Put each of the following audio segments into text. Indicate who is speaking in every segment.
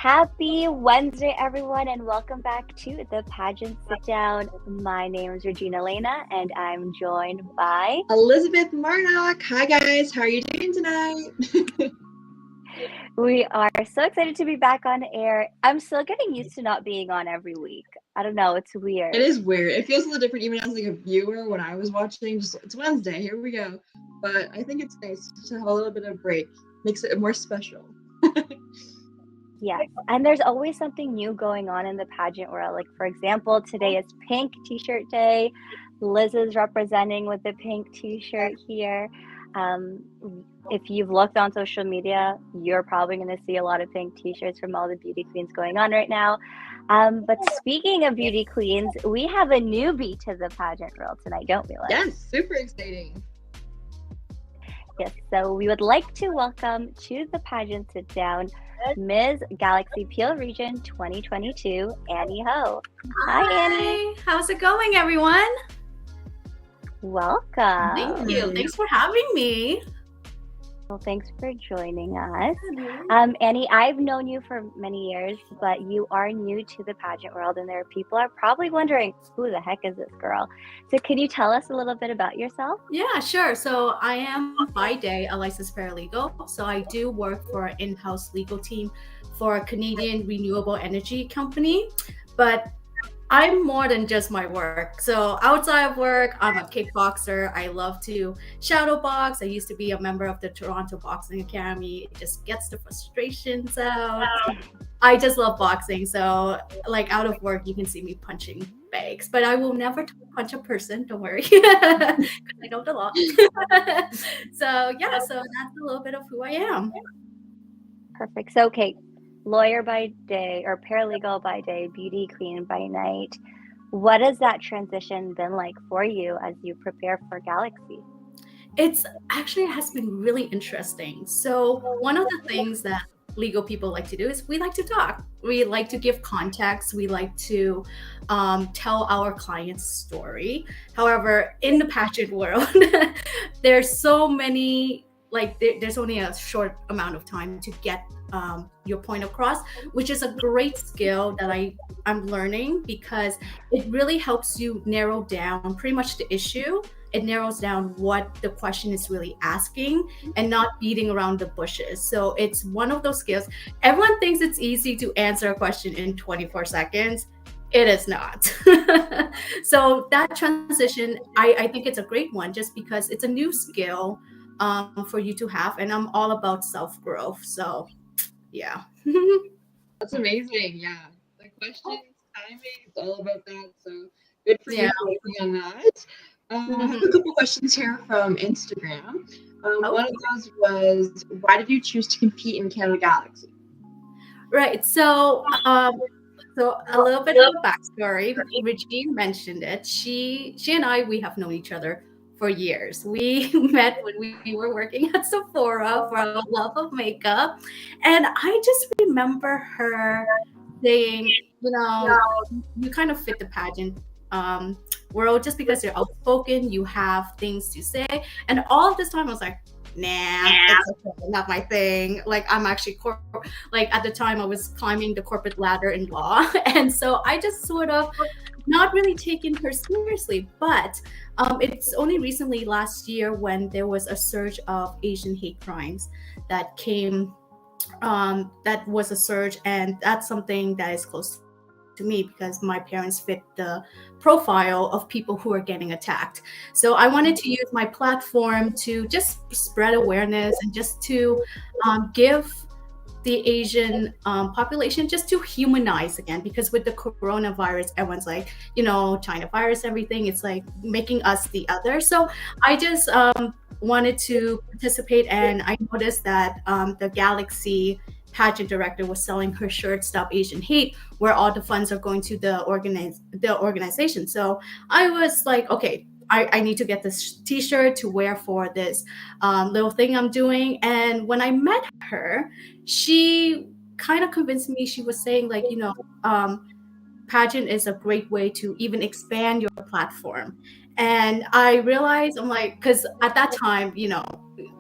Speaker 1: Happy Wednesday, everyone, and welcome back to the Pageant Sit Down. My name is Regina Lena, and I'm joined by
Speaker 2: Elizabeth Marnock. Hi, guys. How are you doing tonight?
Speaker 1: We are so excited to be back on air. I'm still getting used to not being on every week. I don't know, it's weird.
Speaker 2: It is weird. It feels a little different even as like a viewer when I was watching. Just it's Wednesday. Here we go. But I think it's nice to have a little bit of break. Makes it more special.
Speaker 1: Yes, and there's always something new going on in the pageant world. Like, for example, today is Pink T-shirt day. Liz is representing with the pink T-shirt here. Um, if you've looked on social media, you're probably going to see a lot of pink T-shirts from all the beauty queens going on right now. But speaking of beauty queens, we have a newbie to the pageant world tonight, don't we, Liz?
Speaker 2: Yes, super exciting.
Speaker 1: Yes, so we would like to welcome to the Pageant Sit Down Ms. Galaxy Peel Region 2022, Annie Ho. Hi, Annie.
Speaker 3: How's it going, everyone?
Speaker 1: Welcome.
Speaker 3: Thank you. Thanks for having me.
Speaker 1: Well, thanks for joining us. Annie, I've known you for many years, but you are new to the pageant world, and there are people are probably wondering, who the heck is this girl? So can you tell us a little bit about yourself?
Speaker 3: Yeah, sure. So I am by day a licensed paralegal. So I do work for an in-house legal team for a Canadian renewable energy company, but I'm more than just my work. So outside of work, I'm a kickboxer. I love to shadow box. I used to be a member of the Toronto Boxing Academy. It just gets the frustrations out. I just love boxing. So like out of work, you can see me punching bags, but I will never punch a person. Don't worry, because I know the law. So yeah, so that's a little bit of who I am.
Speaker 1: Perfect. So, okay. Lawyer by day or paralegal by day, beauty queen by night. What has that transition been like for you as you prepare for Galaxy?
Speaker 3: It has been really interesting. So one of the things that legal people like to do is we like to talk. We like to give context. We like to tell our client's story. However, in the pageant world, there's so many, there's only a short amount of time to get your point across, which is a great skill that I'm learning, because it really helps you narrow down pretty much the issue. It narrows down what the question is really asking and not beating around the bushes. So it's one of those skills. Everyone thinks it's easy to answer a question in 24 seconds. It is not. So that transition, I think it's a great one, just because it's a new skill for you to have. And I'm all about self-growth. So yeah.
Speaker 2: That's amazing. Yeah. The questions, timing, it's all about that. So good for you working on that. I have a couple questions here from Instagram. One of those was, why did you choose to compete in Canada Galaxy?
Speaker 3: Right. So a little bit of a backstory. Regine mentioned it. She and I, we have known each other for years. We met when we were working at Sephora for our love of makeup. And I just remember her saying, you kind of fit the pageant world just because you're outspoken, you have things to say. And all of this time I was like, it's okay, not my thing. Like, I'm actually at the time I was climbing the corporate ladder in law. And so I just sort of not really taken her seriously. But it's only recently last year when there was a surge of Asian hate crimes that came, that was a surge. And that's something that is close to me because my parents fit the profile of people who are getting attacked. So I wanted to use my platform to just spread awareness and just to give the Asian population just to humanize again, because with the coronavirus, everyone's like, China virus, everything, it's like making us the other. So I just wanted to participate, and I noticed that the Galaxy pageant director was selling her shirt Stop Asian Hate, where all the funds are going to the organization. So I was like, okay, I need to get this t-shirt to wear for this little thing I'm doing. And when I met her, she kind of convinced me. She was saying pageant is a great way to even expand your platform. And I realized, I'm like, because at that time,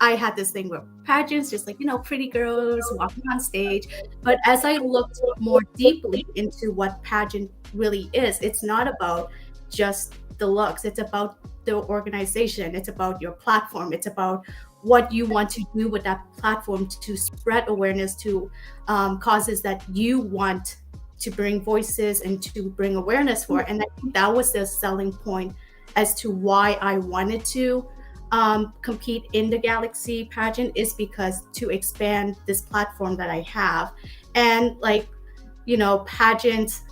Speaker 3: I had this thing with pageants, just like, pretty girls walking on stage. But as I looked more deeply into what pageant really is, it's not about just the looks. It's about the organization. It's about your platform. It's about what you want to do with that platform to spread awareness to causes that you want to bring voices and to bring awareness for. And I think that was the selling point as to why I wanted to compete in the Galaxy pageant, is because to expand this platform that I have. And pageants,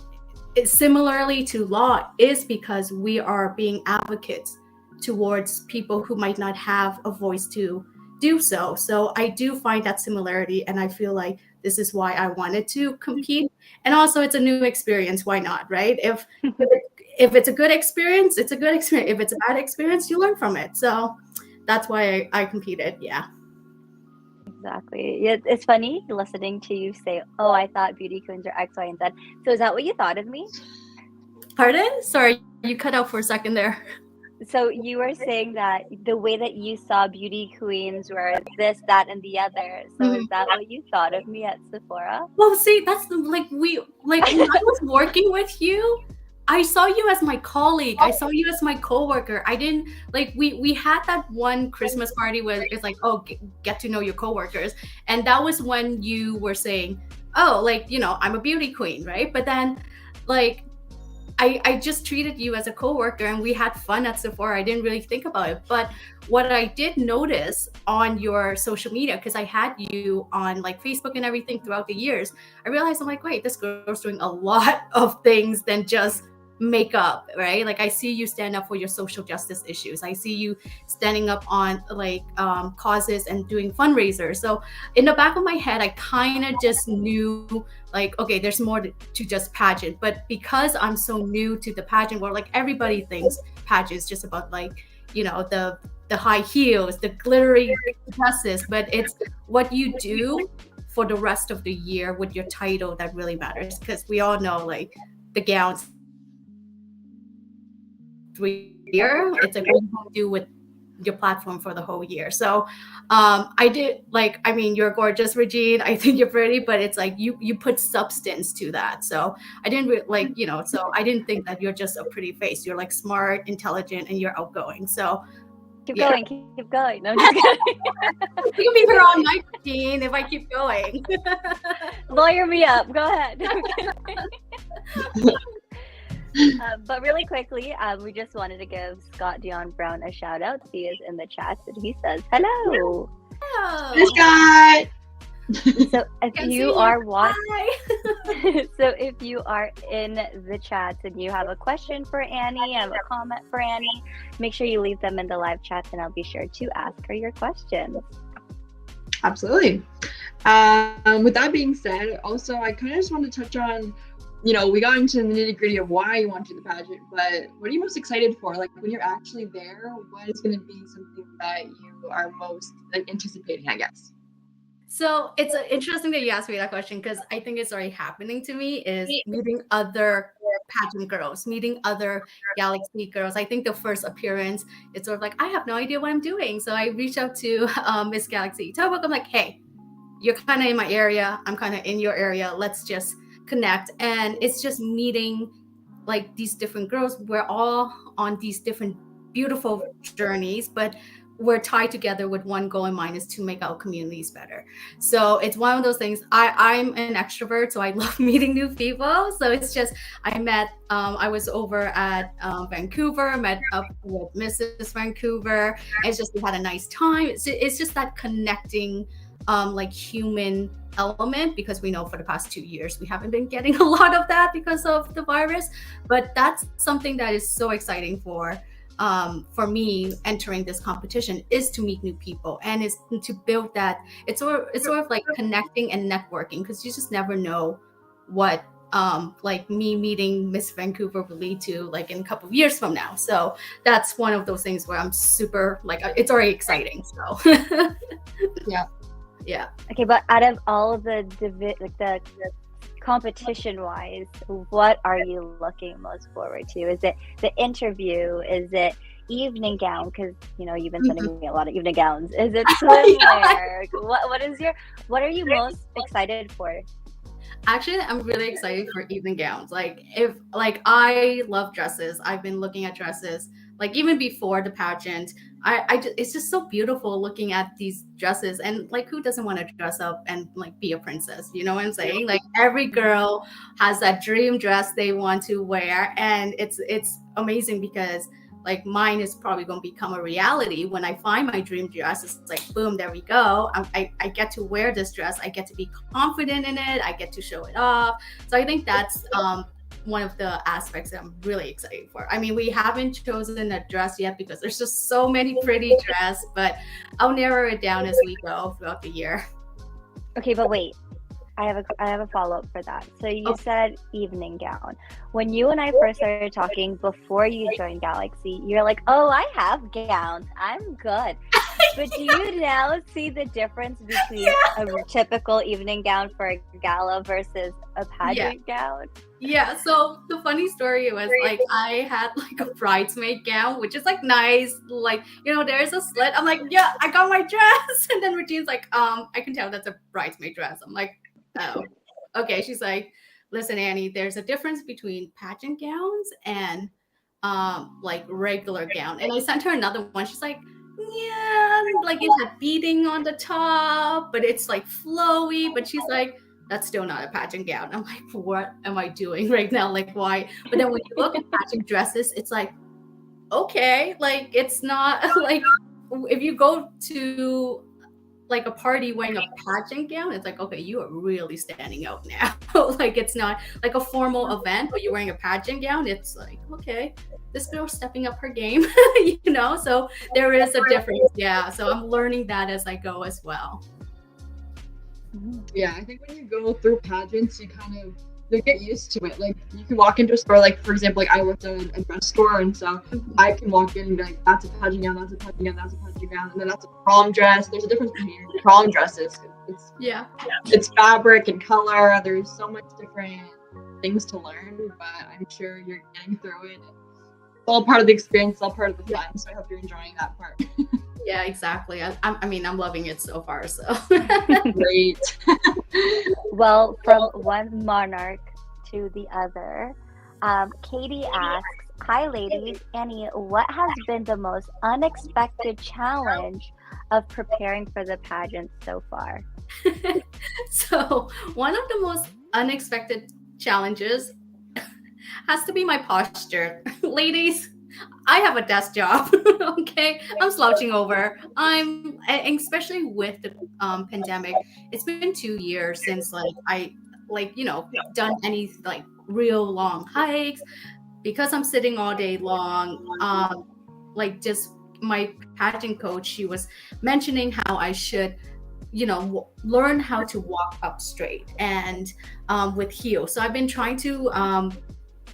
Speaker 3: similarly to law, is because we are being advocates towards people who might not have a voice to do so. So I do find that similarity, and I feel like this is why I wanted to compete. And also, it's a new experience. Why not, right? If it's a good experience, it's a good experience. If it's a bad experience, you learn from it. So that's why I competed. Yeah.
Speaker 1: Exactly. It's funny listening to you say, "Oh, I thought beauty queens are X, Y, and Z." So is that what you thought of me?
Speaker 3: Pardon? Sorry, you cut out for a second there.
Speaker 1: So you were saying that the way that you saw beauty queens were this, that, and the other. So is that what you thought of me at Sephora?
Speaker 3: Well, see, that's when I was working with you, I saw you as my colleague. I saw you as my coworker. I didn't we had that one Christmas party where it's like, oh, get to know your coworkers, and that was when you were saying, oh, I'm a beauty queen, right? But then I just treated you as a coworker, and we had fun at Sephora. I didn't really think about it. But what I did notice on your social media, because I had you on Facebook and everything throughout the years, I realized I'm like, wait, this girl's doing a lot of things than just makeup, right? I see you stand up for your social justice issues. I see you standing up on causes and doing fundraisers. So in the back of my head, I kind of just knew okay, there's more to just pageant. But because I'm so new to the pageant world, everybody thinks pageant is just about the high heels, the glittery dresses, but it's what you do for the rest of the year with your title that really matters. Because we all know the gowns year, it's what you do with your platform for the whole year. So I did you're gorgeous, Regine. I think you're pretty, but it's you put substance to that. So I didn't so I didn't think that you're just a pretty face. You're smart, intelligent, and you're outgoing. So
Speaker 1: keep going. No, I'm just kidding.
Speaker 3: You can be here all night, Regine, if I keep going.
Speaker 1: Lawyer me up. Go ahead. But really quickly, we just wanted to give Scott Dion Brown a shout out. He is in the chat and he says hello.
Speaker 2: Hey, Scott.
Speaker 1: So if you are so if you are in the chat and you have a question for Annie, have a comment for Annie, make sure you leave them in the live chat, and I'll be sure to ask her your questions.
Speaker 2: Absolutely. With that being said, also I kind of just want to touch on, we got into the nitty-gritty of why you want to do the pageant, but what are you most excited for? When you're actually there, what is going to be something that you are most anticipating, I guess?
Speaker 3: So it's interesting that you asked me that question, because I think it's already happening to me, is meeting other pageant girls, meeting other Galaxy girls. I think the first appearance, it's sort of I have no idea what I'm doing. So I reached out to Miss Galaxy Tobruk. I'm like, hey, you're kind of in my area. I'm kind of in your area. Let's just connect. And it's just meeting these different girls. We're all on these different beautiful journeys, but we're tied together with one goal in mind, is to make our communities better. So it's one of those things. I'm an extrovert, so I love meeting new people. So it's just, I was over at Vancouver, met up with Mrs. Vancouver. It's just, we had a nice time. It's just that connecting human element, because we know for the past 2 years we haven't been getting a lot of that because of the virus. But that's something that is so exciting for me entering this competition, is to meet new people, and is to build that. It's sort of like connecting and networking, because you just never know what me meeting Miss Vancouver will lead to in a couple of years from now. So that's one of those things where I'm super it's already exciting. So yeah.
Speaker 1: Okay, but out of all of the competition wise, what are you looking most forward to? Is it the interview? Is it evening gown, because you've been sending me a lot of evening gowns. Is it swimwear? What are you most excited for?
Speaker 3: Actually, I'm really excited for evening gowns. I love dresses. I've been looking at dresses like even before the pageant. It's just so beautiful looking at these dresses, and like who doesn't want to dress up and like be a princess? You know what I'm saying? Like every girl has that dream dress they want to wear, and it's amazing because like mine is probably going to become a reality when I find my dream dress. It's like boom, there we go. I get to wear this dress. I get to be confident in it. I get to show it off. So I think that's one of the aspects that I'm really excited for. I mean, we haven't chosen a dress yet because there's just so many pretty dresses, but I'll narrow it down as we go throughout the year.
Speaker 1: Okay, but wait. I have a follow-up for that. So you said evening gown. When you and I first started talking before you joined Galaxy, you're like, oh, I have gowns. I'm good. But do you now see the difference between a typical evening gown for a gala versus a pageant gown?
Speaker 3: Yeah, so the funny story was like I had like a bridesmaid gown, which is like nice, like there's a slit. I'm like, yeah, I got my dress. And then Regine's like, I can tell that's a bridesmaid dress. I'm like, oh, okay. She's like, listen, Annie, there's a difference between pageant gowns and like regular gown. And I sent her another one. She's like, yeah, like it had beading on the top, but it's like flowy. But she's like, that's still not a pageant gown. I'm like, what am I doing right now? Like, why? But then when you look at pageant dresses, it's like, okay, like it's not like if you go to like a party wearing a pageant gown, it's like, okay, you are really standing out now. Like it's not like a formal event, but you're wearing a pageant gown. It's like, okay, this girl's stepping up her game, so there is a difference. Yeah. So I'm learning that as I go as well.
Speaker 2: Yeah, I think when you go through pageants, you get used to it. Like you can walk into a store, like for example, like I worked at a dress store, and so I can walk in and be like, that's a pageant gown, that's a pageant gown, that's a pageant gown, and then that's a prom dress. There's a difference between prom dresses. It's fabric and color. There's so much different things to learn, but I'm sure you're getting through it. It's all part of the experience, it's all part of the fun. So I hope you're enjoying that part.
Speaker 3: Yeah, exactly. I mean, I'm loving it so far. So
Speaker 2: great.
Speaker 1: Well, from one monarch to the other, Katie asks, hi ladies, Annie, what has been the most unexpected challenge of preparing for the pageant so far?
Speaker 3: So one of the most unexpected challenges has to be my posture. Ladies, I have a desk job. Okay, I'm slouching over. Especially with the pandemic. It's been 2 years since I done any like real long hikes because I'm sitting all day long. Just my pageant coach, she was mentioning how I should learn how to walk up straight and with heels. So I've been trying to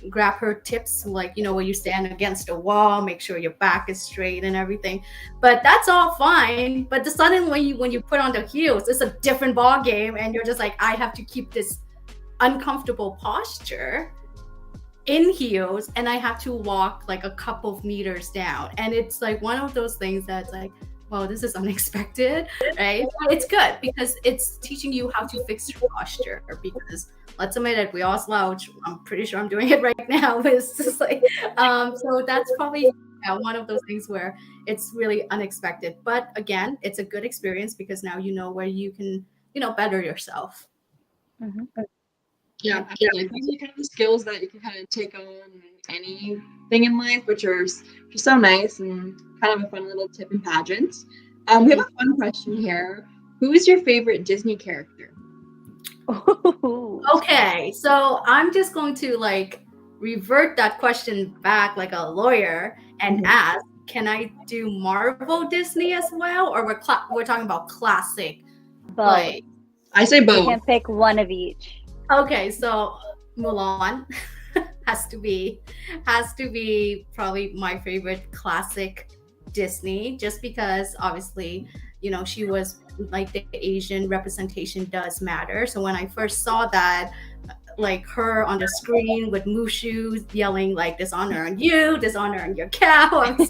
Speaker 3: grab her tips, like where you stand against a wall, make sure your back is straight and everything. But that's all fine, but the sudden when you put on the heels, it's a different ball game, and you're just like, I have to keep this uncomfortable posture in heels, and I have to walk like a couple of meters down, and it's like one of those things that's like, well, this is unexpected, right? But it's good because it's teaching you how to fix your posture, because let's admit it, we all slouch. I'm pretty sure I'm doing it right now. It's just like, so that's probably one of those things where it's really unexpected. But again, it's a good experience because now you know where you can, better yourself.
Speaker 1: Mm-hmm.
Speaker 2: Yeah, absolutely. These are kind of the skills that you can kind of take on anything in life, which are so nice and kind of a fun little tip in pageants. We have a fun question here. Who is your favorite Disney character?
Speaker 3: Okay, so I'm just going to revert that question back like a lawyer and ask, can I do Marvel Disney as well, or we're talking about classic?
Speaker 1: Both.
Speaker 2: I say both.
Speaker 1: You can pick one of each.
Speaker 3: Okay, so Mulan has to be probably my favorite classic Disney, just because obviously she was like, the Asian representation does matter. So when I first saw that, like her on the screen with Mushu yelling like dishonor on you, dishonor on your cow. I was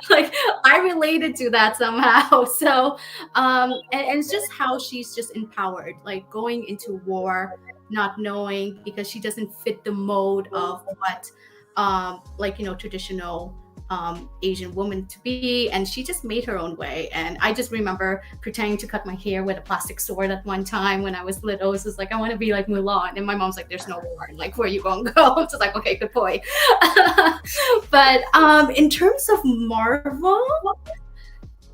Speaker 3: like I related to that somehow. So and it's just how she's just empowered, like going into war not knowing, because she doesn't fit the mold of what like traditional Asian woman to be, and she just made her own way. And I just remember pretending to cut my hair with a plastic sword at one time when I was little. It was just like, I want to be like Mulan, and my mom's like, there's no war, like where you gonna go? I'm just like, okay, good point. But in terms of Marvel,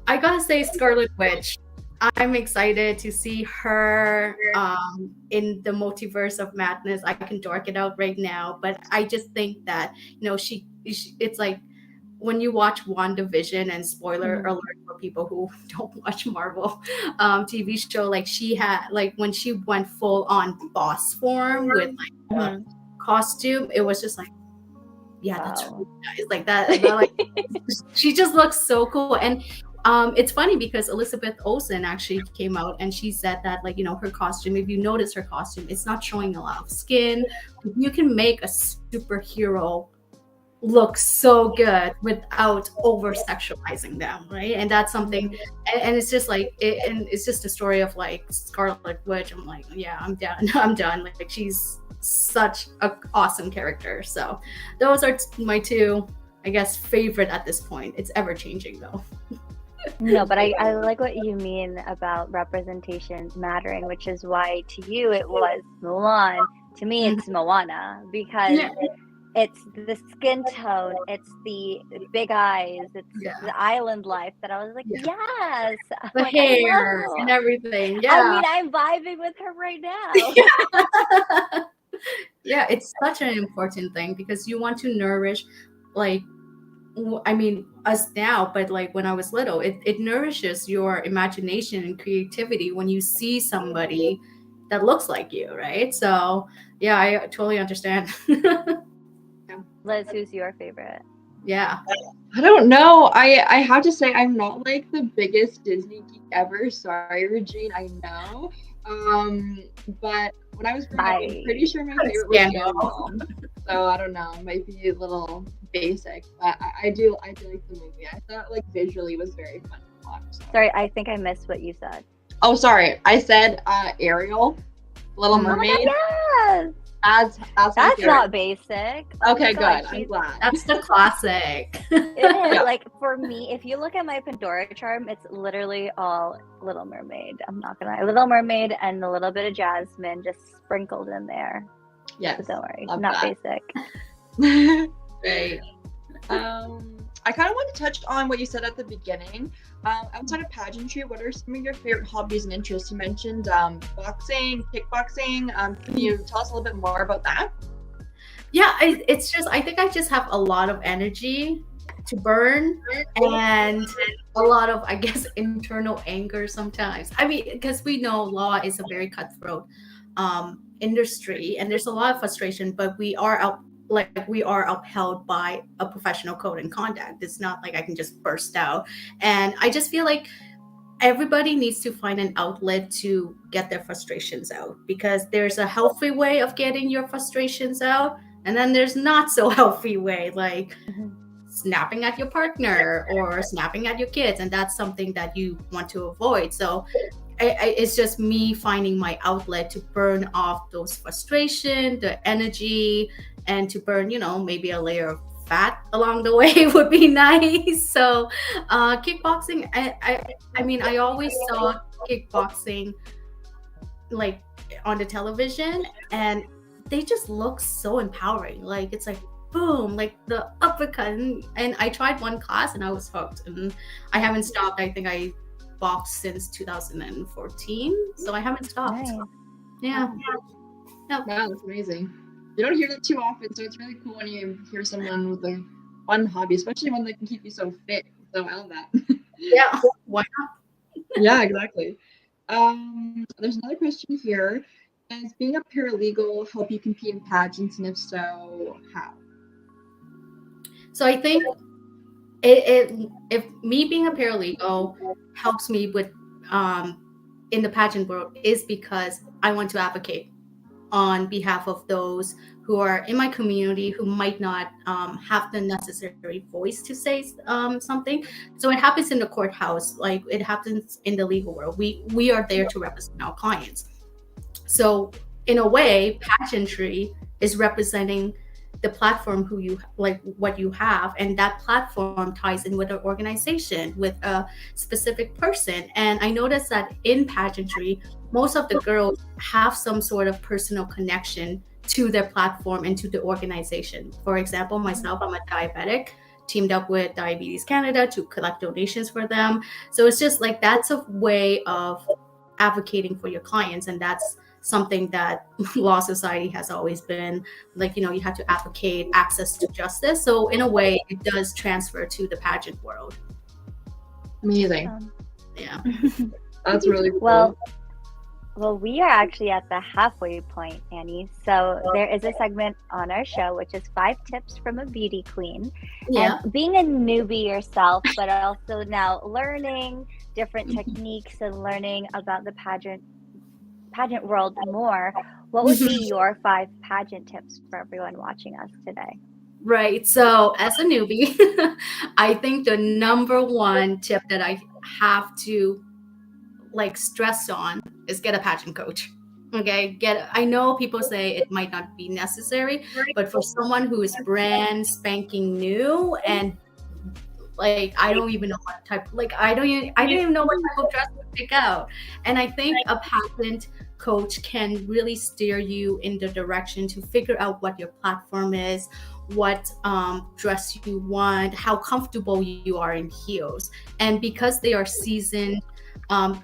Speaker 3: I gotta say Scarlet Witch. I'm excited to see her in the multiverse of madness. I can dork it out right now, but I just think that she it's like when you watch WandaVision, and spoiler alert for people who don't watch Marvel TV show, like she had, like when she went full on boss form with like a costume, it was just like, yeah, that's really nice. Like that like she just looks so cool. And it's funny because Elizabeth Olsen actually came out and she said that, like, her costume, if you notice her costume, it's not showing a lot of skin. You can make a superhero look so good without over sexualizing them, right? And that's something, and it's just like and it's just a story of like Scarlet Witch. I'm like, yeah, I'm done. I'm done. Like she's such an awesome character. So those are my two, I guess, favorite at this point. It's ever changing though.
Speaker 1: No, but I like what you mean about representation mattering, which is why to you it was Mulan. To me, it's Moana, because it's the skin tone, it's the big eyes, it's the island life that I was like, yes,
Speaker 3: the
Speaker 1: like,
Speaker 3: hair and everything. Yeah,
Speaker 1: I mean, I'm vibing with her right now.
Speaker 3: Yeah, it's such an important thing because you want to nourish, like, I mean, us now, but like when I was little, it nourishes your imagination and creativity when you see somebody that looks like you, right? So yeah, I totally understand.
Speaker 1: Liz, who's your favorite?
Speaker 3: Yeah,
Speaker 2: I don't know. I have to say I'm not like the biggest Disney geek ever. Sorry, Regine. I know. But when I was growing up, I'm pretty sure my favorite was Animal. So I don't know. It might be a little basic, but I do like the movie. I thought like visually was very fun to watch. So.
Speaker 1: Sorry, I think I missed what you said.
Speaker 2: Oh, sorry. I said Ariel, Little Mermaid.
Speaker 1: Oh yes. That's not basic.
Speaker 2: Okay, good. I'm glad.
Speaker 3: That's the classic.
Speaker 1: It is. Like for me, if you look at my Pandora charm, it's literally all Little Mermaid. I'm not gonna lie. Little Mermaid and a little bit of Jasmine just sprinkled in there.
Speaker 2: Yes.
Speaker 1: So don't worry. Not basic.
Speaker 2: Great. I kind of want to touch on what you said at the beginning. Outside of pageantry, what are some of your favorite hobbies and interests? You mentioned boxing, kickboxing. Can you tell us a little bit more about that?
Speaker 3: Yeah, it's just, I think I just have a lot of energy to burn and a lot of, I guess, internal anger sometimes. I mean, because we know law is a very cutthroat industry and there's a lot of frustration, but we are upheld by a professional code and conduct. It's not like I can just burst out. And I just feel like everybody needs to find an outlet to get their frustrations out, because there's a healthy way of getting your frustrations out, and then there's not so healthy way, like snapping at your partner or snapping at your kids, and that's something that you want to avoid. So it's just me finding my outlet to burn off those frustration, the energy, and to burn, maybe a layer of fat along the way would be nice. So kickboxing, I mean, I always saw kickboxing like on the television, and they just look so empowering. Like it's like boom, like the uppercut, and I tried one class and I was hooked, and I haven't stopped. I think I boxed since 2014, so I haven't stopped.
Speaker 1: Nice.
Speaker 3: Yeah.
Speaker 2: Wow, that's amazing. You don't hear that too often, so it's really cool when you hear someone with a fun hobby, especially one that can keep you so fit. So I love that.
Speaker 3: Yeah, why not?
Speaker 2: Yeah, exactly. There's another question here. Does being a paralegal help you compete in pageants, and if so, how?
Speaker 3: So I think if me being a paralegal helps me with in the pageant world is because I want to advocate on behalf of those who are in my community who might not have the necessary voice to say something. So it happens in the courthouse, like it happens in the legal world. We are there to represent our clients. So in a way, pageantry is representing the platform who you like, what you have, and that platform ties in with an organization, with a specific person. And I noticed that in pageantry, most of the girls have some sort of personal connection to their platform and to the organization. For example, myself, I'm a diabetic, teamed up with Diabetes Canada to collect donations for them. So it's just like, that's a way of advocating for your clients, and that's something that Law Society has always been like, you have to advocate access to justice. So in a way, it does transfer to the pageant world.
Speaker 2: Amazing.
Speaker 3: Yeah.
Speaker 2: That's really cool.
Speaker 1: Well, we are actually at the halfway point, Annie. So there is a segment on our show, which is 5 tips from a beauty queen.
Speaker 3: Yeah.
Speaker 1: And being a newbie yourself, but also now learning different techniques and learning about the pageant world more, what would be your 5 pageant tips for everyone watching us today?
Speaker 3: Right. So as a newbie, I think the number one tip that I have to stress on is get a pageant coach. Okay. I know people say it might not be necessary, but for someone who is brand spanking new and I don't even know what type, I don't even know what type of dress to pick out. And I think a pageant coach can really steer you in the direction to figure out what your platform is, what dress you want, how comfortable you are in heels. And because they are seasoned,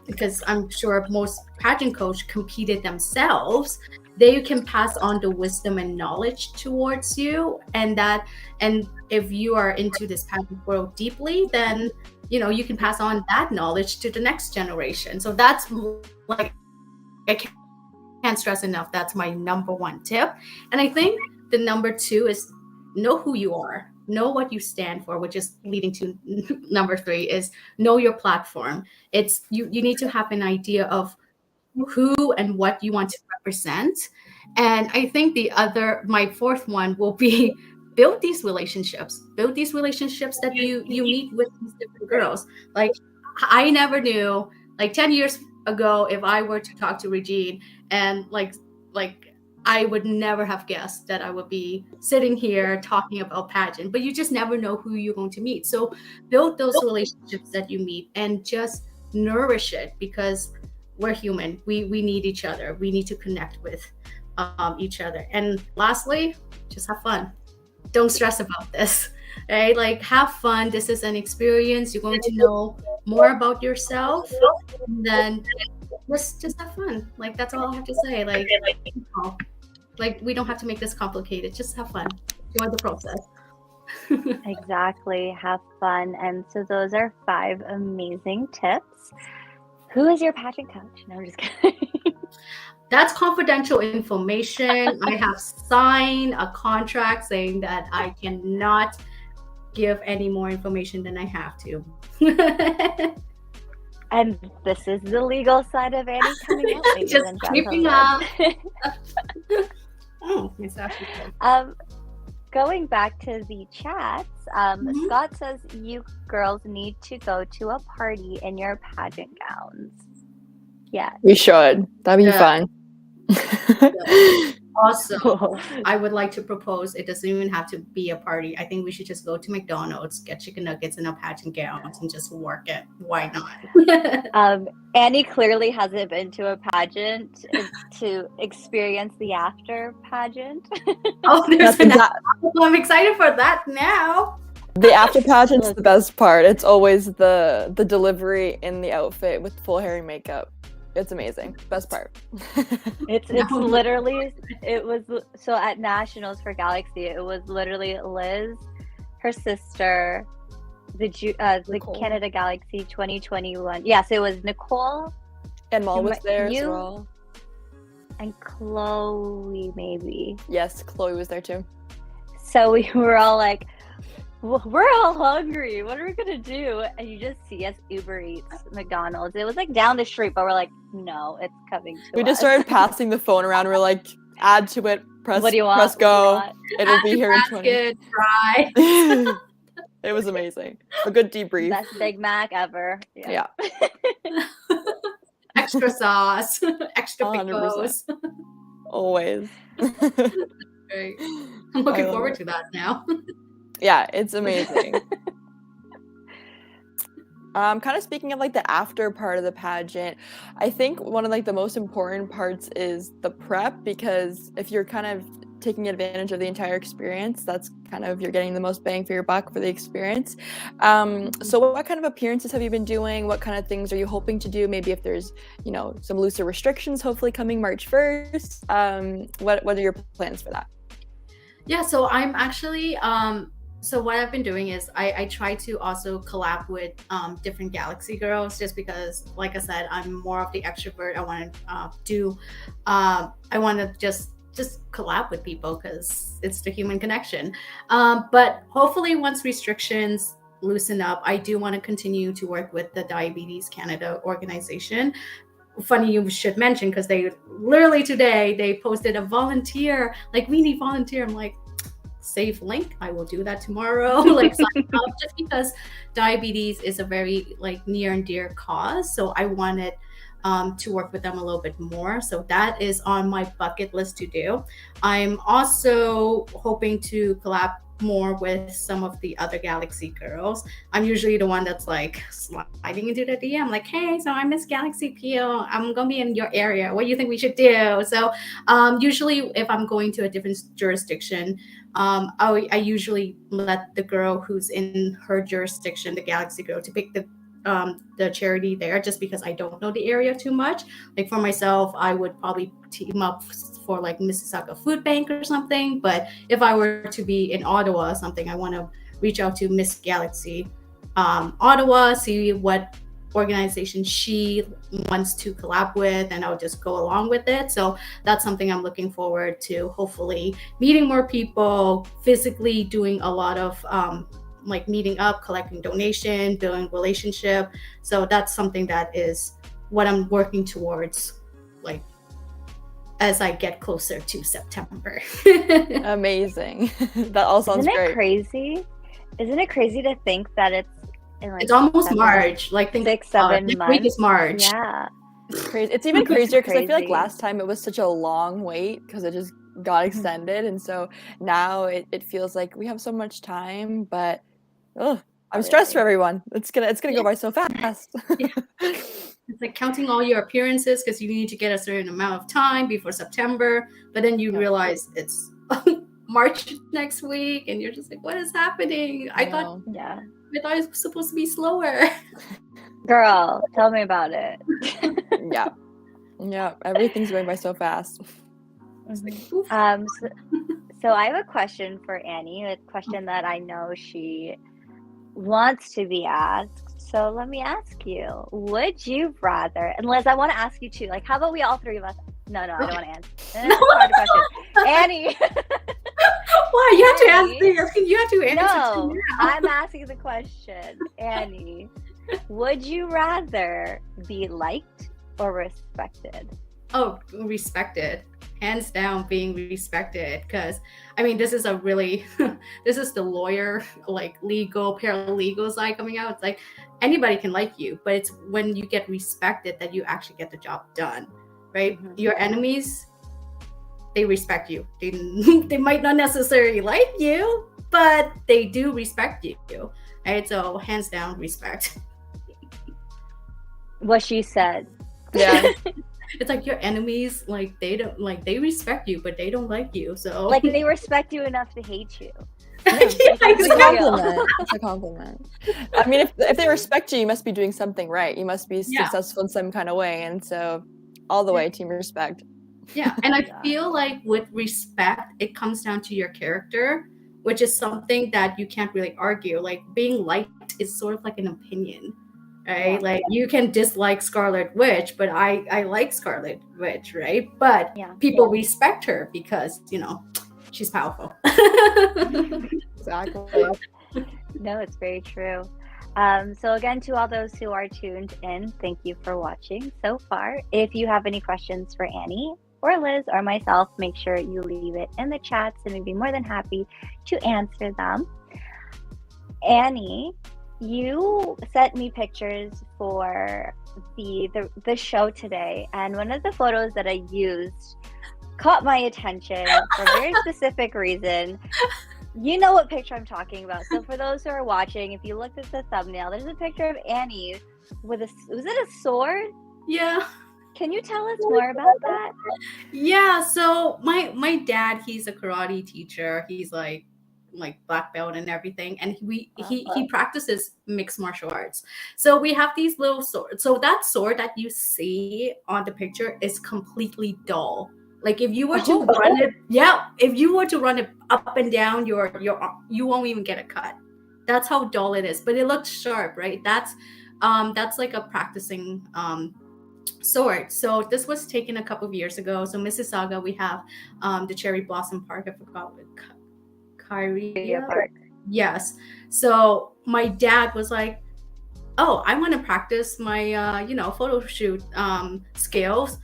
Speaker 3: because I'm sure most pageant coach competed themselves, they can pass on the wisdom and knowledge towards you. And if you are into this pageant world deeply, then you can pass on that knowledge to the next generation. So that's I can't stress enough, that's my number one tip. And I think the number 2 is know who you are, know what you stand for, which is leading to number 3 is know your platform. It's you need to have an idea of who and what you want to represent. And I think my 4th one will be build these relationships that you meet with these different girls. I never knew 10 years ago, if I were to talk to Regine, and I would never have guessed that I would be sitting here talking about pageant, but you just never know who you're going to meet. So build those relationships that you meet and just nourish it, because we're human. We need each other. We need to connect with each other. And lastly, just have fun. Don't stress about this, right? Have fun. This is an experience. You're going to know more about yourself, and then just have fun. That's all I have to say. We don't have to make this complicated. Just have fun. Enjoy the process.
Speaker 1: Exactly. Have fun. And so those are 5 amazing tips. Who is your pageant coach? No, I'm just kidding.
Speaker 3: That's confidential information. I have signed a contract saying that I cannot give any more information than I have to.
Speaker 1: And this is the legal side of Annie coming up.
Speaker 3: Just keeping up. Oh, exactly.
Speaker 1: Going back to the chats, Scott says you girls need to go to a party in your pageant gowns. Yeah.
Speaker 4: We should. That'd be fun.
Speaker 3: Also, I would like to propose, it doesn't even have to be a party. I think we should just go to McDonald's, get chicken nuggets in our pageant gowns, and just work it. Why not?
Speaker 1: Annie clearly hasn't been to a pageant to experience the after pageant.
Speaker 3: Oh, I'm excited for that now.
Speaker 4: The after pageant's the best part. It's always the delivery in the outfit with full hair and makeup. It's amazing. Best part.
Speaker 1: It's literally, it was, so at Nationals for Galaxy, it was literally Liz, her sister, the Canada Galaxy 2021. Yes, it was Nicole.
Speaker 4: And Mal was there as well.
Speaker 1: And Chloe, maybe.
Speaker 4: Yes, Chloe was there too.
Speaker 1: So we were all like, we're all hungry. What are we gonna do? And you just see us Uber Eats McDonald's. It was down the street, but we're like, no, it's coming to us.
Speaker 4: We just started passing the phone around. We're like, add to it, press
Speaker 1: What do you want?
Speaker 4: press
Speaker 1: What do you
Speaker 4: go.
Speaker 1: want?
Speaker 4: It'll be here in 20.
Speaker 3: Basket, fry.
Speaker 4: It was amazing. A good debrief.
Speaker 1: Best Big Mac ever.
Speaker 4: Yeah.
Speaker 3: Extra sauce, extra
Speaker 4: 100%.
Speaker 3: pickles.
Speaker 4: Always.
Speaker 3: Right. I'm looking
Speaker 4: I love
Speaker 3: forward
Speaker 4: it.
Speaker 3: to that now.
Speaker 4: Yeah, it's amazing. Kind of speaking of like the after part of the pageant, I think one of like the most important parts is the prep, because if you're kind of taking advantage of the entire experience, that's kind of, you're getting the most bang for your buck for the experience. So what kind of appearances have you been doing? What kind of things are you hoping to do? Maybe if there's, you know, some looser restrictions, hopefully coming March 1st. What are your plans for that?
Speaker 3: Yeah, so I'm actually so what I've been doing is I try to also collab with different Galaxy girls, just because, like I said, I'm more of the extrovert. I want to I want to just collab with people because it's the human connection. But hopefully once restrictions loosen up, I do want to continue to work with the Diabetes Canada organization. Funny you should mention, because they literally today they posted a volunteer, like, we need volunteer. I'm like, save link, I will do that tomorrow. Like, sign up, just because diabetes is a very like near and dear cause, so I wanted to work with them a little bit more. So that is on my bucket list to do. I'm also hoping to collab more with some of the other Galaxy girls. I'm usually the one that's like sliding into the DM, like, hey, so I'm Miss Galaxy Peel, I'm gonna be in your area, what do you think we should do? So usually if I'm going to a different jurisdiction, I usually let the girl who's in her jurisdiction, the Galaxy girl, to pick the charity there, just because I don't know the area too much. Like for myself, I would probably team up for like Mississauga Food Bank or something. But if I were to be in Ottawa or something, I want to reach out to Miss Galaxy Ottawa, see what organization she wants to collab with, and I'll just go along with it. So that's something I'm looking forward to, hopefully meeting more people, physically doing a lot of like meeting up, collecting donation, building relationship. So that's something that is what I'm working towards, like, as I get closer to September.
Speaker 4: Amazing. That all sounds
Speaker 1: Isn't
Speaker 4: great.
Speaker 1: it crazy? Isn't it crazy to think that it's in like
Speaker 3: It's almost March. Like, think
Speaker 1: 6-7
Speaker 3: next
Speaker 1: months.
Speaker 3: week is March.
Speaker 1: Yeah.
Speaker 4: It's crazy. It's even crazier because I feel like
Speaker 1: Crazy.
Speaker 4: last time it was such a long wait because it just got extended, and so now it feels like we have so much time, but I'm stressed for everyone. It's gonna go by so fast.
Speaker 3: Yeah. It's like counting all your appearances because you need to get a certain amount of time before September, but then you realize it's March next week, and you're just like, what is happening? I thought it was supposed to be slower.
Speaker 1: Girl, tell me about it.
Speaker 4: Yeah, everything's going by so fast.
Speaker 1: So I have a question for Annie, a question that I know she wants to be asked. So let me ask you, would you rather, and Liz, I want to ask you too, like, how about we all three of us? No, I don't want to answer. That's a hard question. Annie.
Speaker 3: Why? You have to answer. You have to answer.
Speaker 1: No, I'm asking the question. Annie, would you rather be liked or respected?
Speaker 3: Oh, respected. Hands down, being respected. Because, I mean, this is a really, this is the lawyer, like legal, paralegal side coming out. It's like anybody can like you, but it's when you get respected that you actually get the job done, right? Mm-hmm. Your enemies, they respect you. They might not necessarily like you, but they do respect you, right? So hands down, respect.
Speaker 1: What she said.
Speaker 4: Yeah.
Speaker 3: It's like your enemies, like they don't, like they respect you, but they don't like you. So
Speaker 1: like they respect you enough to hate you.
Speaker 4: It's a compliment. It's a compliment. I mean, if they respect you, you must be doing something right. You must be successful in some kind of way, and so all the way, team respect.
Speaker 3: Yeah, and I feel like with respect, it comes down to your character, which is something that you can't really argue. Like being liked is sort of like an opinion. Right, like you can dislike Scarlet Witch, but I like Scarlet Witch, right? But people respect her because, you know, she's powerful.
Speaker 4: Exactly.
Speaker 1: No, it's very true. So again, to all those who are tuned in, thank you for watching so far. If you have any questions for Annie, or Liz or myself, make sure you leave it in the chats and we'd be more than happy to answer them. Annie, you sent me pictures for the show today, and one of the photos that I used caught my attention for a very specific reason. You know what picture I'm talking about. So for those who are watching, if you looked at the thumbnail, there's a picture of Annie with was it a sword?
Speaker 3: Yeah.
Speaker 1: Can you tell us more about that?
Speaker 3: Yeah, so my dad, he's a karate teacher. He's like black belt and everything, and he practices mixed martial arts. So we have these little swords. So that sword that you see on the picture is completely dull. Like if you were to run it, if you were to run it up and down your you won't even get a cut. That's how dull it is. But it looks sharp, right? That's like a practicing sword. So this was taken a couple of years ago. So Mississauga, we have the Cherry Blossom Park. I forgot what Kyria
Speaker 1: Park.
Speaker 3: Yes. So my dad was like, "Oh, I want to practice my photo shoot skills.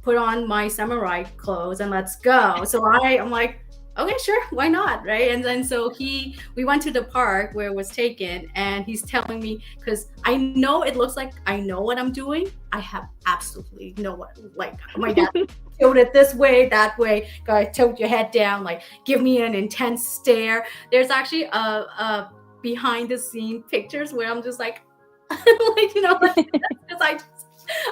Speaker 3: Put on my samurai clothes and let's go." So I'm like, okay, sure, why not, right? And then so we went to the park where it was taken, and he's telling me, because I know it looks like I know what I'm doing. I have absolutely no what, like my dad tilt it this way, that way, gotta tilt your head down, like give me an intense stare. There's actually a behind the scene pictures where I'm just like,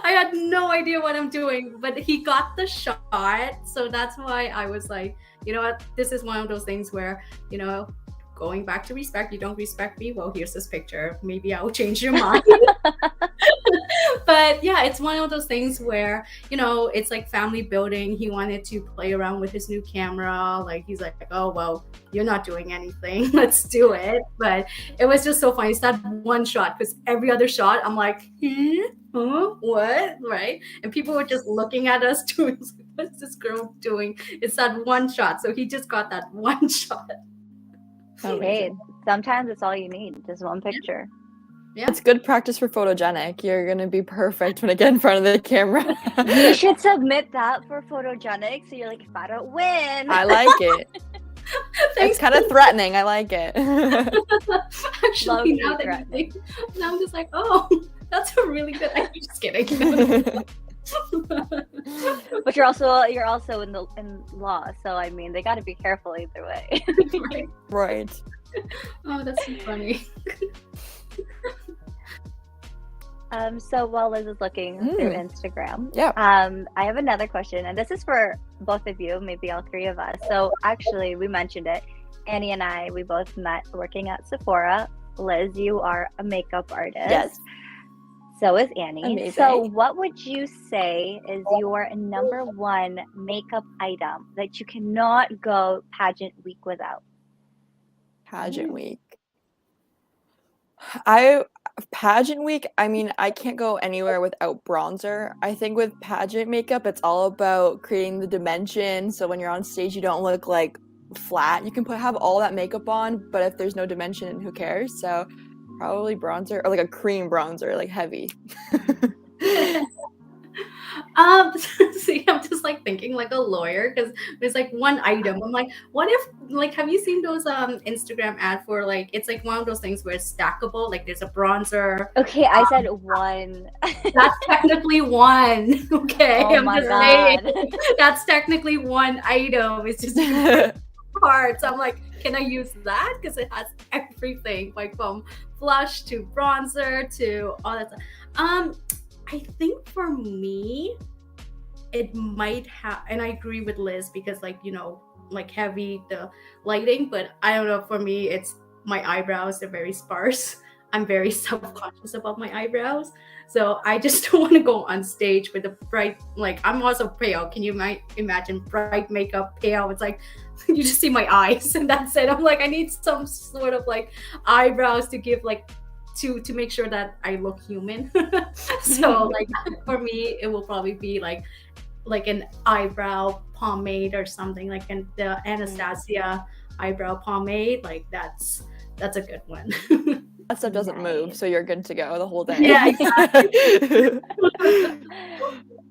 Speaker 3: I had no idea what I'm doing, but he got the shot. So that's why I was like, you know what? This is one of those things where, going back to respect, you don't respect me. Well, here's this picture. Maybe I'll change your mind. But yeah, it's one of those things where, it's like family building. He wanted to play around with his new camera. Like, he's like, oh, well, you're not doing anything. Let's do it. But it was just so funny. It's that one shot, because every other shot, I'm like, what? Right? And people were just looking at us doing, what's this girl doing? It's that one shot. So he just got that one shot.
Speaker 1: Hey, sometimes it's all you need, just one picture.
Speaker 3: Yeah.
Speaker 4: It's good practice for photogenic. You're gonna be perfect when I get in front of the camera.
Speaker 1: You should submit that for photogenic, so you're like, if I don't win.
Speaker 4: I like it. It's kind of threatening. I like it.
Speaker 3: Actually, now I'm just like, oh, that's a really good idea. Just kidding.
Speaker 1: But you're also in law, so I mean, they got to be careful either way.
Speaker 4: Right.
Speaker 3: Oh, that's so funny.
Speaker 1: So while Liz is looking through Instagram,
Speaker 4: yeah,
Speaker 1: I have another question, and this is for both of you, maybe all three of us. So actually, we mentioned it. Annie and I, we both met working at Sephora. Liz, you are a makeup artist.
Speaker 4: Yes.
Speaker 1: So is Annie.
Speaker 4: Amazing.
Speaker 1: So what would you say is your number one makeup item that you cannot go pageant week without?
Speaker 4: Pageant week. Pageant week, I mean, I can't go anywhere without bronzer. I think with pageant makeup, it's all about creating the dimension. So when you're on stage, you don't look like flat. You can have all that makeup on, but if there's no dimension, who cares? So probably bronzer, or like a cream bronzer, like heavy.
Speaker 3: See, I'm just like thinking like a lawyer, because there's like one item. I'm like, what if, like, have you seen those Instagram ad for, like, it's like one of those things where it's stackable, like there's a bronzer.
Speaker 1: Okay, I said one.
Speaker 3: That's technically one. Okay,
Speaker 1: oh
Speaker 3: I'm
Speaker 1: my
Speaker 3: just
Speaker 1: God.
Speaker 3: saying that's technically one item. It's just parts. I'm like, can I use that? Because it has everything, like from blush to bronzer to all that stuff. I think for me, it might have, and I agree with Liz, because like, like heavy, the lighting, but I don't know, for me, it's my eyebrows. They're very sparse. I'm very self-conscious about my eyebrows. So I just don't want to go on stage with a bright, like, I'm also pale. Can you imagine bright makeup, pale? It's like, you just see my eyes and that's it. I'm like, I need some sort of like eyebrows to give like, to make sure that I look human. So like for me, it will probably be like an eyebrow pomade or something, like the Anastasia eyebrow pomade. Like that's a good one.
Speaker 4: That stuff doesn't move, so you're good to go the whole day.
Speaker 3: Yeah, exactly.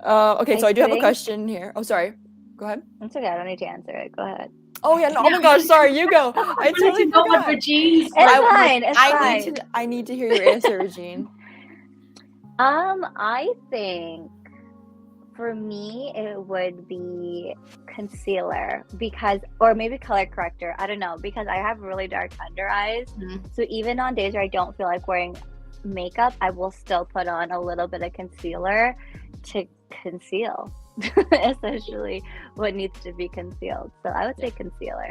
Speaker 4: Okay, so I do have a
Speaker 1: think-
Speaker 4: question here. Oh, sorry. Go ahead.
Speaker 1: It's okay. I don't need to answer it. Go ahead.
Speaker 4: Oh yeah, no, oh my gosh, sorry, you go. I totally
Speaker 3: know what
Speaker 4: forgot.
Speaker 3: Regine's
Speaker 1: It's fine. It's fine.
Speaker 4: I need to hear your answer, Regine.
Speaker 1: I think for me it would be concealer or maybe color corrector. I don't know, because I have really dark under eyes. So even on days where I don't feel like wearing makeup, I will still put on a little bit of concealer to conceal essentially what needs to be concealed. So I would say concealer.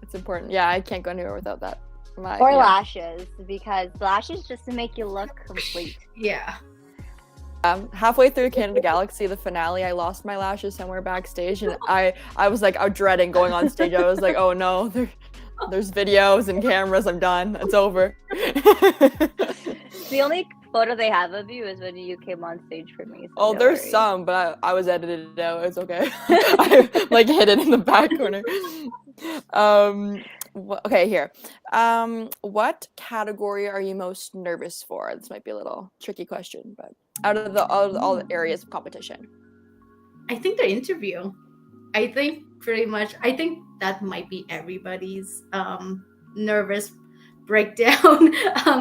Speaker 4: It's important. Yeah, I can't go anywhere without that.
Speaker 1: Lashes, because lashes just to make you look complete.
Speaker 3: Yeah.
Speaker 4: Halfway through Canada Galaxy, the finale, I lost my lashes somewhere backstage, and I was like, I'm dreading going on stage. I was like, oh no, there's videos and cameras. I'm done. It's over.
Speaker 1: The only photo they have of you is when you came on stage for me. So
Speaker 4: Oh, there's some, but I was edited out. It's okay. I like hid it in the back corner. Okay, here. What category are you most nervous for? This might be a little tricky question, but out of all the areas of competition.
Speaker 3: I think the interview. I think that might be everybody's nervous breakdown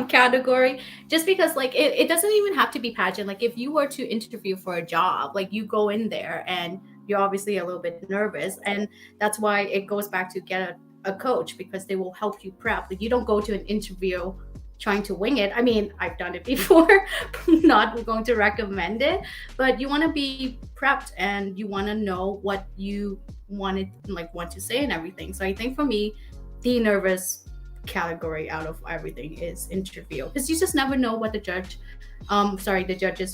Speaker 3: category, just because like it doesn't even have to be pageant. Like if you were to interview for a job, like you go in there and you're obviously a little bit nervous, and that's why it goes back to get a coach, because they will help you prep. Like you don't go to an interview trying to wing it. I mean, I've done it before. Not going to recommend it, but you want to be prepped and you want to know what you want to say and everything. So I think for me, the nervous category out of everything is interview, because you just never know what the judges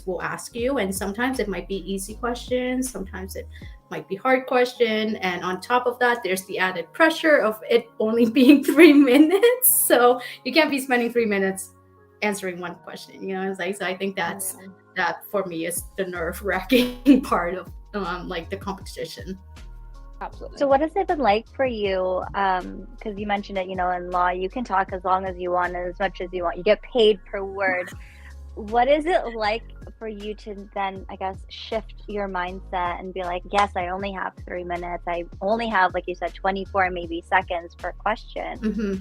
Speaker 3: will ask you, and sometimes it might be easy questions, sometimes it might be hard question, and on top of that there's the added pressure of it only being 3 minutes, so you can't be spending 3 minutes answering one question, so I think that for me is the nerve-wracking part of like the competition.
Speaker 4: Absolutely.
Speaker 1: So what has it been like for you? Because you mentioned it, in law, you can talk as long as you want and as much as you want. You get paid per word. What is it like for you to then, I guess, shift your mindset and be like, yes, I only have 3 minutes. I only have, like you said, 24 maybe seconds per question.
Speaker 3: Mm-hmm.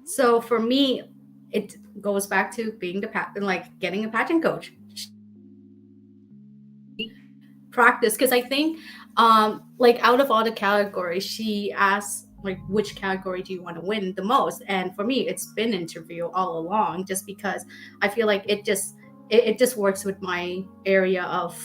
Speaker 3: So for me, it goes back to being getting a pageant coach. Practice, because I think out of all the categories, she asks like, which category do you want to win the most? And for me, it's been interview all along, just because I feel like it just works with my area of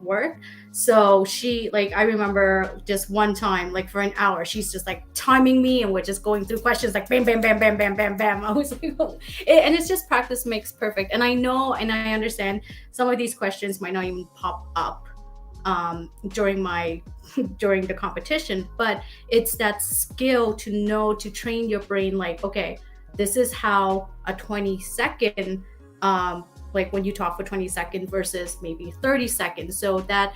Speaker 3: work. So she, I remember just one time, for an hour, she's just timing me, and we're just going through questions bam, bam, bam, bam, bam, bam, bam. I was like, oh. And it's just practice makes perfect. And I know, and I understand some of these questions might not even pop up during the competition, but it's that skill to know, to train your brain, okay, this is how a 20-second when you talk for 20 seconds versus maybe 30 seconds. So that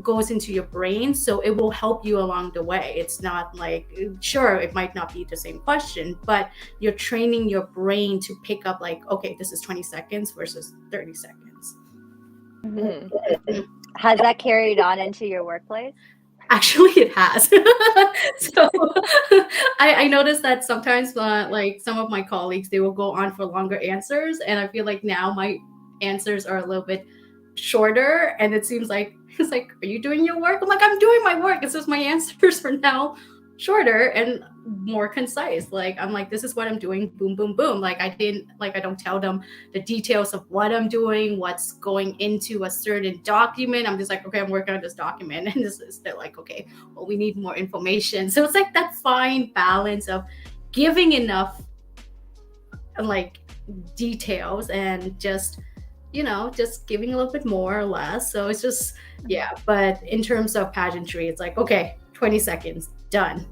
Speaker 3: goes into your brain. So it will help you along the way. It's not sure, it might not be the same question, but you're training your brain to pick up okay, this is 20 seconds versus 30 seconds.
Speaker 1: Mm-hmm. Has that carried on into your workplace?
Speaker 3: Actually, it has. So I noticed that sometimes some of my colleagues, they will go on for longer answers, and I feel like now my answers are a little bit shorter, and it seems like it's are you doing your work? I'm I'm doing my work. It's just my answers are now shorter and more concise. This is what I'm doing, boom, boom, boom. I don't tell them the details of what I'm doing, what's going into a certain document. I'm just okay, I'm working on this document, and they're okay, well, we need more information. So it's that fine balance of giving enough details and just giving a little bit more or less. So it's just, yeah. But in terms of pageantry, it's okay, 20 seconds, done.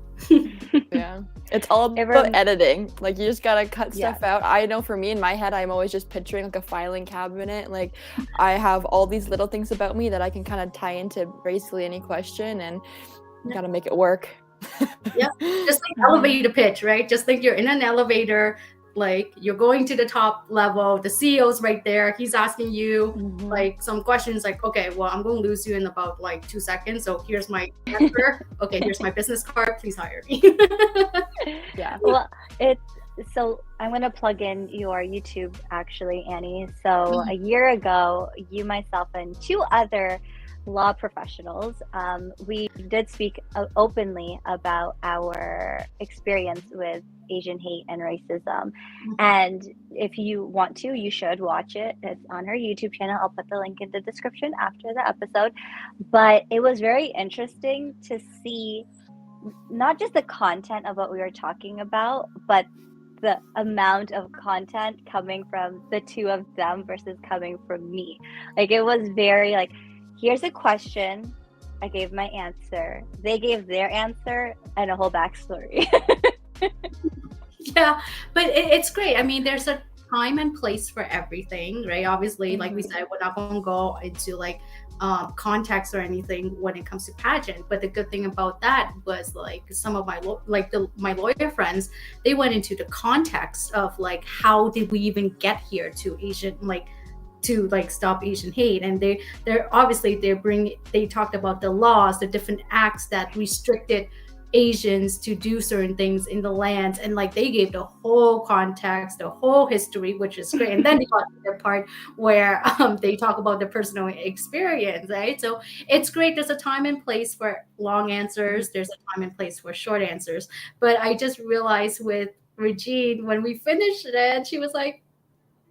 Speaker 4: Yeah, it's all about editing. You just gotta cut stuff out. I know for me, in my head, I'm always just picturing a filing cabinet. I have all these little things about me that I can kind of tie into basically any question, and gotta make it work.
Speaker 3: Yeah, just elevator pitch, right? Just you're in an elevator. like you're going to the top level, the CEO's right there, he's asking you like some questions like, okay, well, I'm going to lose you in about like 2 seconds, so here's my answer. Okay, here's my business card, please hire me.
Speaker 4: Yeah.
Speaker 1: Well, so I'm going to plug in your YouTube actually, Annie. So a year ago, you, myself, and 2 other law professionals, we did speak openly about our experience with Asian hate and racism. And if you want to, you should watch it. It's on her YouTube channel. I'll put the link in the description after the episode. But it was very interesting to see not just the content of what we were talking about, but the amount of content coming from the 2 of them versus coming from me. Like, it was very like, here's a question, I gave my answer, they gave their answer, and a whole backstory.
Speaker 3: Yeah, but it's great. I mean, there's a time and place for everything, right? Obviously, like we said, we're not going to go into like context or anything when it comes to pageant, but the good thing about that was like some of my my lawyer friends, they went into the context of like, how did we even get here to Asian, like to like stop Asian hate, and they're obviously they talked about the laws, the different acts that restricted Asians to do certain things in the lands, and like they gave the whole context, the whole history, which is great. And then they got to the part where they talk about the personal experience, right? So it's great. There's a time and place for long answers, there's a time and place for short answers. But I just realized with Regine, when we finished it, she was like,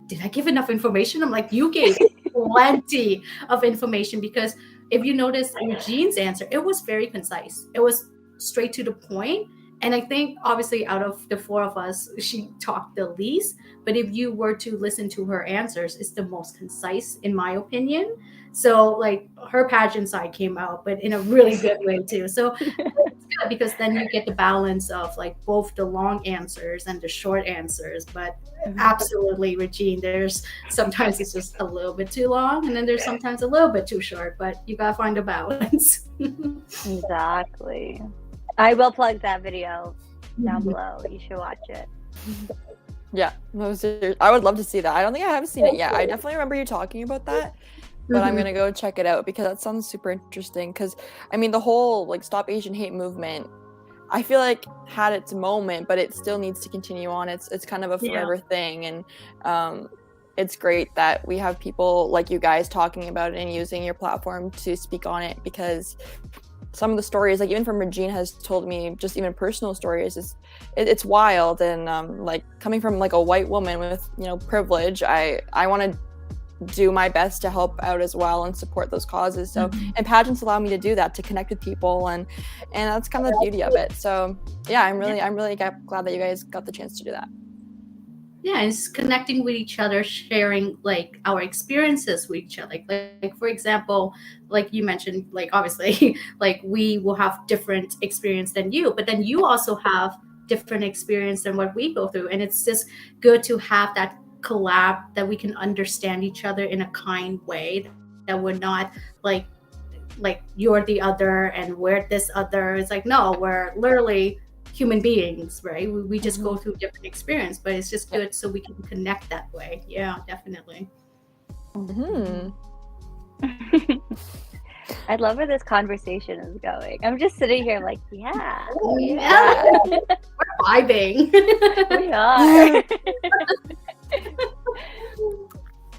Speaker 3: did I give enough information? I'm like, you gave plenty of information, because if you notice Regine's answer, it was very concise. It was straight to the point. And I think obviously out of the 4 of us, she talked the least. But if you were to listen to her answers, it's the most concise, in my opinion. So like her pageant side came out, but in a really good way too. So it's good, because then you get the balance of like both the long answers and the short answers. But absolutely, Regine, there's sometimes it's just a little bit too long, and then there's sometimes a little bit too short, but you gotta find a balance.
Speaker 1: Exactly. I will plug that video down below. You should watch it.
Speaker 4: Yeah, no, seriously, I would love to see that. I don't think I have seen it yet. I definitely remember you talking about that, but I'm gonna go check it out, because that sounds super interesting. Because I mean, the whole like Stop Asian Hate movement, I feel like had its moment, but it still needs to continue on. It's kind of a forever thing, and it's great that we have people like you guys talking about it and using your platform to speak on it, because some of the stories, like even from Regine has told me, just even personal stories, it's wild. And like coming from like a white woman with, you know, privilege, I want to do my best to help out as well and support those causes. So and pageants allow me to do that, to connect with people, and that's kind of the beauty of it. So yeah, I'm really glad that you guys got the chance to do that.
Speaker 3: Yeah, it's connecting with each other, sharing like our experiences with each other. Like for example, like you mentioned, like obviously like we will have different experience than you, but then you also have different experience than what we go through. And it's just good to have that collab, that we can understand each other in a kind way, that we're not like you're the other and we're this other. It's like, no, we're literally human beings, right? We just go through different experience, but it's just good so we can connect that way. Yeah, definitely.
Speaker 1: I love where this conversation is going. I'm just sitting here like, yeah.
Speaker 3: We're vibing.
Speaker 1: We are.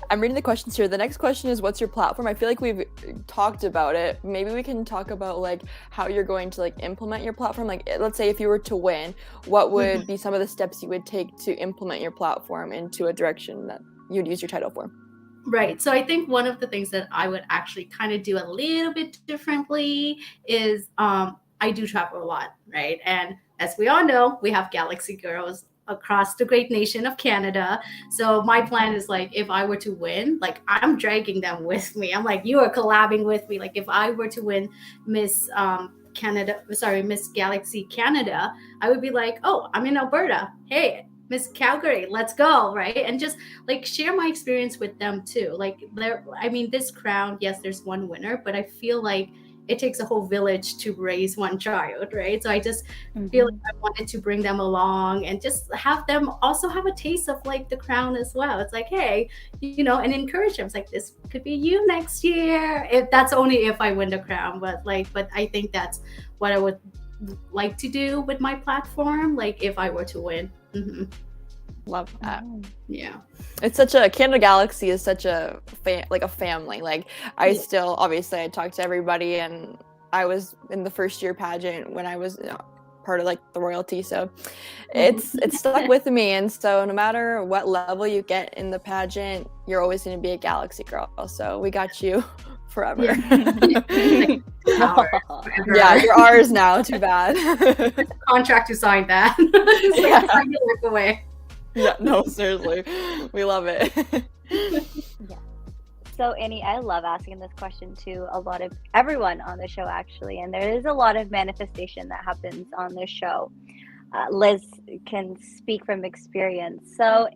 Speaker 4: I'm reading the questions here. The next question is, what's your platform? I feel like we've talked about it. Maybe we can talk about like how you're going to like implement your platform. Like, let's say if you were to win, what would be some of the steps you would take to implement your platform into a direction that you'd use your title for?
Speaker 3: Right. So I think one of the things that I would actually kind of do a little bit differently is I do travel a lot, right? And as we all know, we have Galaxy Girls across the great nation of Canada. So my plan is like, if I were to win, like I'm dragging them with me. I'm like, you are collabing with me. Like if I were to win Miss Galaxy Canada, I would be like, oh, I'm in Alberta. Hey, Miss Calgary, let's go, right? And just like share my experience with them too. Like this crown, yes, there's one winner, but I feel like it takes a whole village to raise one child, right? So I just
Speaker 1: Mm-hmm.
Speaker 3: feel like I wanted to bring them along and just have them also have a taste of like the crown as well. It's like, hey, you know, and encourage them. It's like, this could be you next year. If that's only if I win the crown, but I think that's what I would like to do with my platform. Like if I were to win. Mm-hmm.
Speaker 4: Love that.
Speaker 3: Yeah.
Speaker 4: It's such a Canada Galaxy is such a like a family. Like I still obviously I talk to everybody, and I was in the first year pageant when I was part of like the royalty, so it's stuck with me. And so no matter what level you get in the pageant, you're always going to be a Galaxy girl. So we got you forever. Yeah, you're ours now. Too bad.
Speaker 3: Contract to sign that. Sign your life away.
Speaker 4: Yeah, no, seriously. We love it.
Speaker 1: Yeah. So Annie, I love asking this question to a lot of everyone on the show actually, and there is a lot of manifestation that happens on this show. Liz can speak from experience. So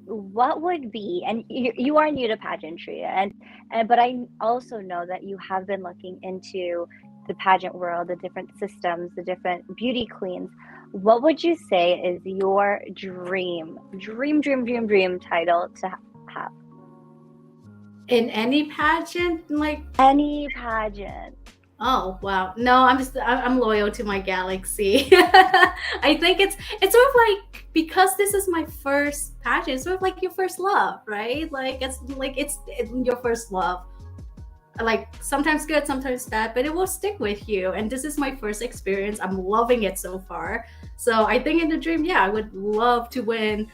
Speaker 1: what would be, and you are new to pageantry, and but I also know that you have been looking into the pageant world, the different systems, the different beauty queens. What would you say is your dream title to have?
Speaker 3: In any pageant, like
Speaker 1: any pageant.
Speaker 3: Oh wow! No, I'm loyal to my Galaxy. I think it's sort of like, because this is my first pageant, it's sort of like your first love, right? Like it's your first love. Like sometimes good, sometimes bad, but it will stick with you. And this is my first experience. I'm loving it so far. So I think in the dream, yeah, I would love to win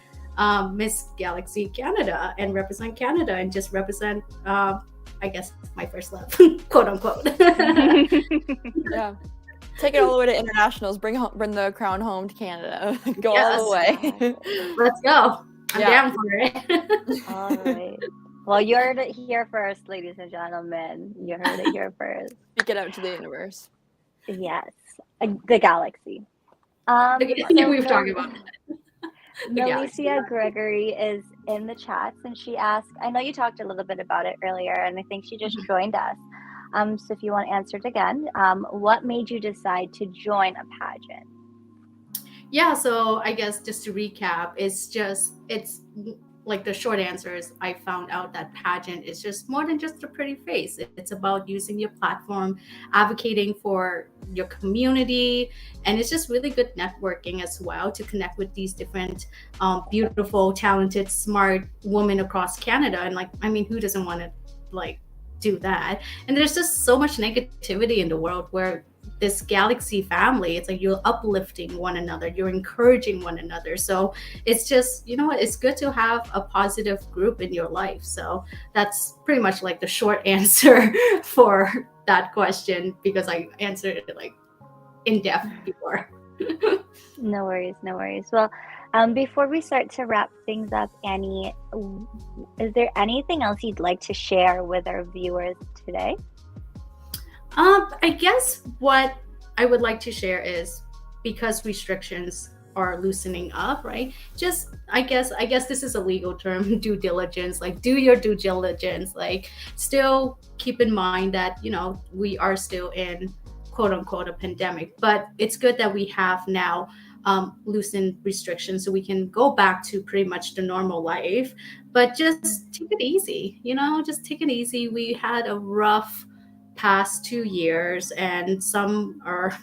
Speaker 3: Miss Galaxy Canada and represent Canada and just represent, I guess, my first love, quote unquote.
Speaker 4: Yeah. Take it all the way to internationals. Bring the crown home to Canada. Go
Speaker 3: Yes.
Speaker 4: all the way.
Speaker 3: Let's go. I'm down for it.
Speaker 1: All right. Well, you heard it here first, ladies and gentlemen. You heard it here first.
Speaker 4: Speak it out to the universe.
Speaker 1: Yes. The Galaxy.
Speaker 3: We've talked about it.
Speaker 1: Alicia Gregory is in the chats, and she asked, I know you talked a little bit about it earlier, and I think she just joined us. So if you want to answer it again, what made you decide to join a pageant?
Speaker 3: Yeah, so I guess just to recap, it's like the short answer is I found out that pageant is just more than just a pretty face. It's about using your platform, advocating for your community, and it's just really good networking as well to connect with these different beautiful, talented, smart women across Canada. And like, I mean, who doesn't want to like do that? And there's just so much negativity in the world where this Galaxy family, it's like you're uplifting one another, you're encouraging one another. So it's just, you know what, it's good to have a positive group in your life. So that's pretty much like the short answer for that question, because I answered it like in depth before.
Speaker 1: No worries. Well, before we start to wrap things up, Annie, is there anything else you'd like to share with our viewers today?
Speaker 3: I guess what I would like to share is, because restrictions are loosening up, right? Just, I guess this is a legal term, due diligence, like do your due diligence, like still keep in mind that, you know, we are still in quote unquote a pandemic, but it's good that we have now loosened restrictions so we can go back to pretty much the normal life, but just take it easy, you know, just take it easy. We had a rough past 2 years, and some are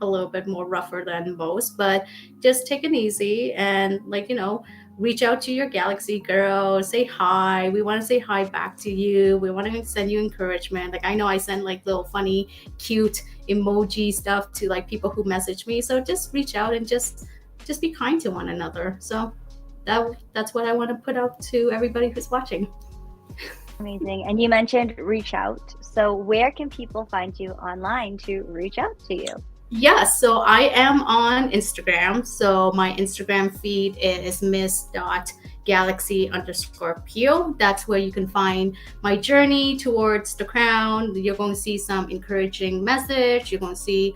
Speaker 3: a little bit more rougher than most, but just take it easy and, like, you know, reach out to your Galaxy girl, say hi. We want to say hi back to you. We want to send you encouragement. Like, I know I send like little funny, cute emoji stuff to like people who message me. So just reach out and just be kind to one another. So that's what I want to put out to everybody who's watching.
Speaker 1: Amazing. And you mentioned reach out. So where can people find you online to reach out to you?
Speaker 3: Yes, so I am on Instagram. So my Instagram feed is miss.galaxy_pio. That's where you can find my journey towards the crown. You're going to see some encouraging message. You're going to see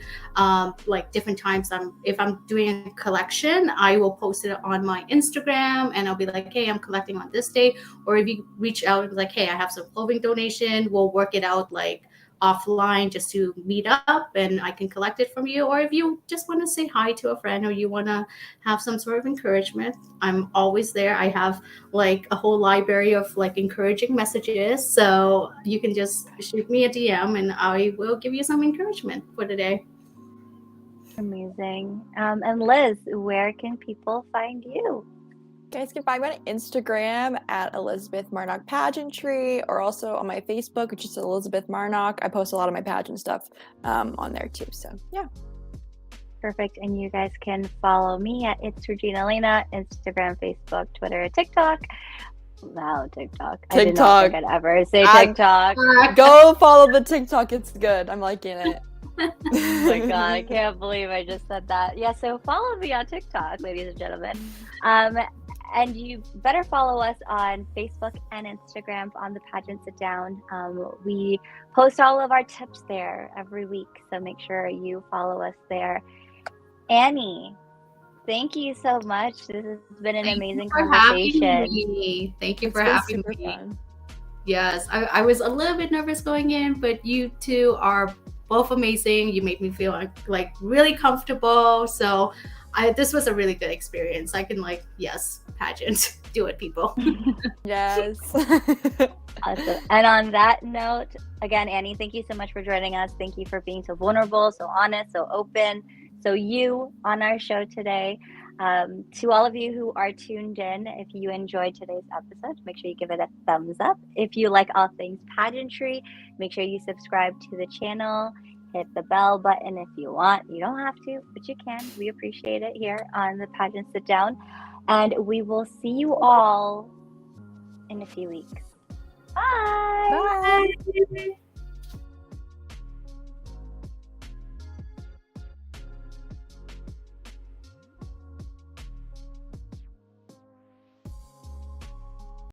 Speaker 3: like different times if I'm doing a collection, I will post it on my Instagram and I'll be like, hey, I'm collecting on this day. Or if you reach out and be like, hey, I have some clothing donation, we'll work it out like offline just to meet up and I can collect it from you. Or if you just want to say hi to a friend or you want to have some sort of encouragement, I'm always there. I have like a whole library of like encouraging messages. So you can just shoot me a DM and I will give you some encouragement for the day.
Speaker 1: Amazing. And Liz, where can people find you?
Speaker 4: You guys can find me on Instagram at Elizabeth Marnock Pageantry, or also on my Facebook, which is Elizabeth Marnock. I post a lot of my pageant stuff on there too. So yeah.
Speaker 1: Perfect. And you guys can follow me at It's Regina Lena, Instagram, Facebook, Twitter, TikTok. Wow, TikTok. I did not think I'd ever say TikTok.
Speaker 4: Go follow the TikTok. It's good. I'm liking it.
Speaker 1: Oh my God, I can't believe I just said that. Yeah, so follow me on TikTok, ladies and gentlemen. And you better follow us on Facebook and Instagram on the Pageant Sit Down. We post all of our tips there every week, so make sure you follow us there. Annie, thank you so much. This has been an amazing conversation.
Speaker 3: Thank you for having me. Fun. Yes, I was a little bit nervous going in, but you two are both amazing. You made me feel like really comfortable. So this was a really good experience. I can yes, pageant. Do it, people.
Speaker 4: Yes.
Speaker 1: Awesome. And on that note, again, Annie, thank you so much for joining us. Thank you for being so vulnerable, so honest, so open. So you on our show today. To all of you who are tuned in, if you enjoyed today's episode, make sure you give it a thumbs up. If you like all things pageantry, make sure you subscribe to the channel. Hit the bell button if you want. You don't have to, but you can. We appreciate it here on the Pageant Sit Down. And we will see you all in a few weeks. Bye.
Speaker 4: Bye.